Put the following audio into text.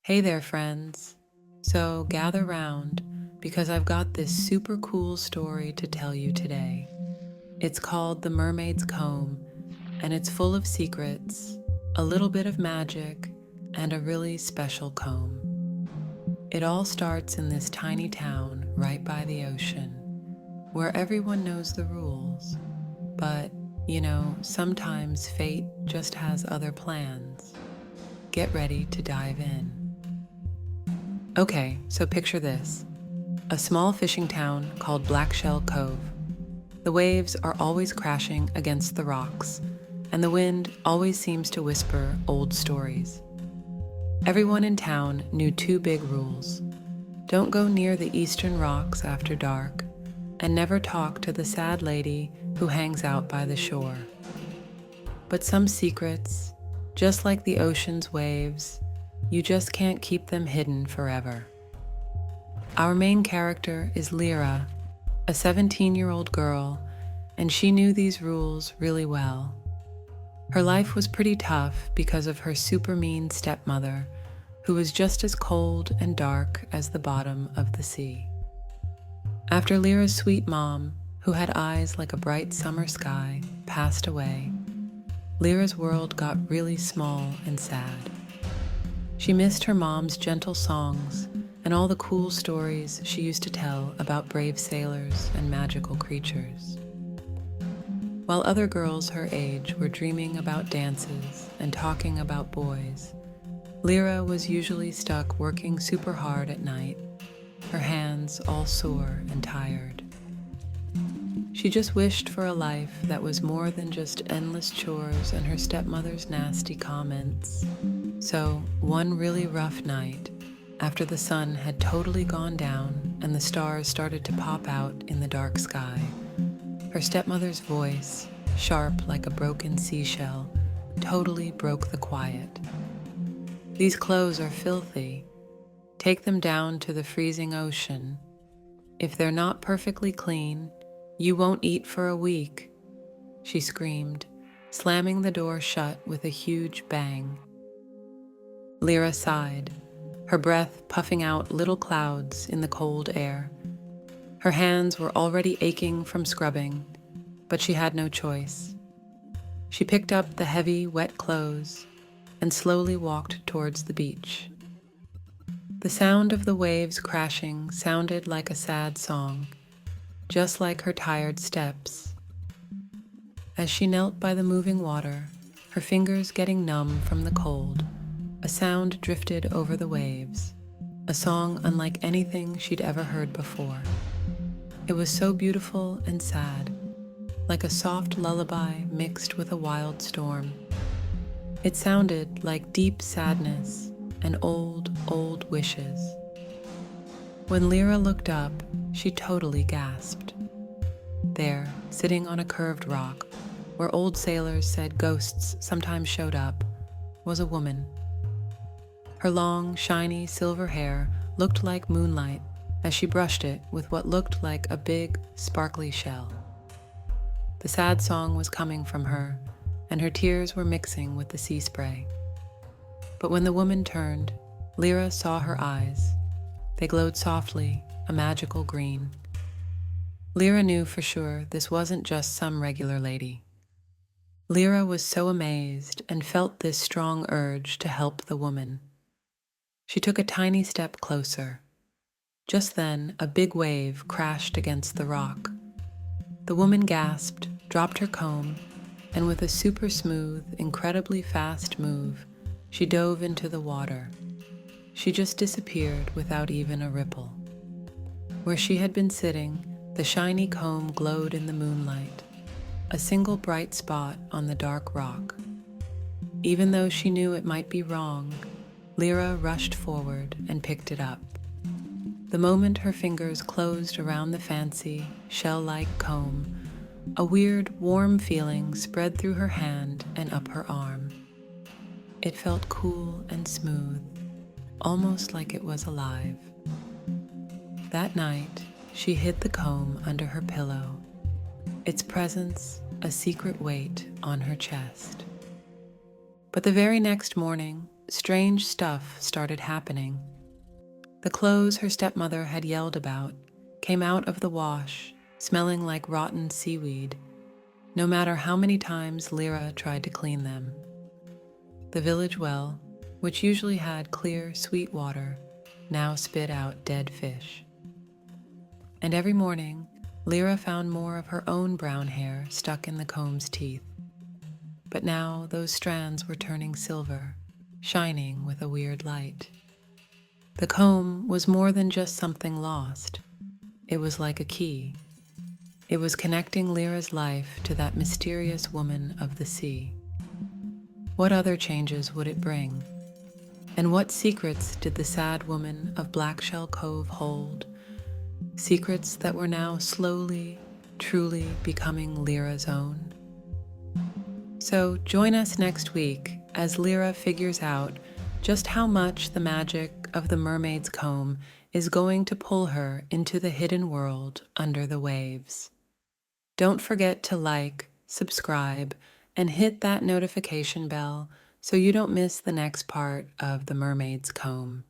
Hey there, friends. So gather round because I've got this super cool story to tell you today. It's called The Mermaid's Comb, and it's full of secrets, a little bit of magic, and a really special comb. It all starts in this tiny town right by the ocean, where everyone knows the rules. But, sometimes fate just has other plans. Get ready to dive in. Okay, so picture this. A small fishing town called Blackshell Cove. The waves are always crashing against the rocks, and the wind always seems to whisper old stories. Everyone in town knew two big rules. Don't go near the eastern rocks after dark, and never talk to the sad lady who hangs out by the shore. But some secrets, just like the ocean's waves, you just can't keep them hidden forever. Our main character is Lira, a 17-year-old girl, and she knew these rules really well. Her life was pretty tough because of her super mean stepmother, who was just as cold and dark as the bottom of the sea. After Lyra's sweet mom, who had eyes like a bright summer sky, passed away, Lyra's world got really small and sad. She missed her mom's gentle songs and all the cool stories she used to tell about brave sailors and magical creatures. While other girls her age were dreaming about dances and talking about boys, Lira was usually stuck working super hard at night, her hands all sore and tired. She just wished for a life that was more than just endless chores and her stepmother's nasty comments. So, one really rough night, after the sun had totally gone down and the stars started to pop out in the dark sky, her stepmother's voice, sharp like a broken seashell, totally broke the quiet. "These clothes are filthy. Take them down to the freezing ocean. If they're not perfectly clean, you won't eat for a week," she screamed, slamming the door shut with a huge bang. Lira sighed, her breath puffing out little clouds in the cold air. Her hands were already aching from scrubbing, but she had no choice. She picked up the heavy, wet clothes and slowly walked towards the beach. The sound of the waves crashing sounded like a sad song, just like her tired steps. As she knelt by the moving water, her fingers getting numb from the cold, a sound drifted over the waves, a song unlike anything she'd ever heard before. It was so beautiful and sad, like a soft lullaby mixed with a wild storm. It sounded like deep sadness and old, old wishes. When Lira looked up, she totally gasped. There, sitting on a curved rock, where old sailors said ghosts sometimes showed up, was a woman. Her long, shiny silver hair looked like moonlight as she brushed it with what looked like a big, sparkly shell. The sad song was coming from her, and her tears were mixing with the sea spray. But when the woman turned, Lira saw her eyes. They glowed softly, a magical green. Lira knew for sure this wasn't just some regular lady. Lira was so amazed and felt this strong urge to help the woman. She took a tiny step closer. Just then, a big wave crashed against the rock. The woman gasped, dropped her comb, and with a super smooth, incredibly fast move, she dove into the water. She just disappeared without even a ripple. Where she had been sitting, the shiny comb glowed in the moonlight, a single bright spot on the dark rock. Even though she knew it might be wrong, Lira rushed forward and picked it up. The moment her fingers closed around the fancy, shell-like comb, a weird, warm feeling spread through her hand and up her arm. It felt cool and smooth, almost like it was alive. That night, she hid the comb under her pillow, its presence a secret weight on her chest. But the very next morning, strange stuff started happening. The clothes her stepmother had yelled about came out of the wash, smelling like rotten seaweed, no matter how many times Lira tried to clean them. The village well, which usually had clear, sweet water, now spit out dead fish. And every morning, Lira found more of her own brown hair stuck in the comb's teeth. But now those strands were turning silver, shining with a weird light. The comb was more than just something lost. It was like a key. It was connecting Lyra's life to that mysterious woman of the sea. What other changes would it bring? And what secrets did the sad woman of Blackshell Cove hold? Secrets that were now slowly, truly becoming Lyra's own. So join us next week as Lira figures out just how much the magic of the mermaid's comb is going to pull her into the hidden world under the waves. Don't forget to like, subscribe, and hit that notification bell so you don't miss the next part of the mermaid's comb.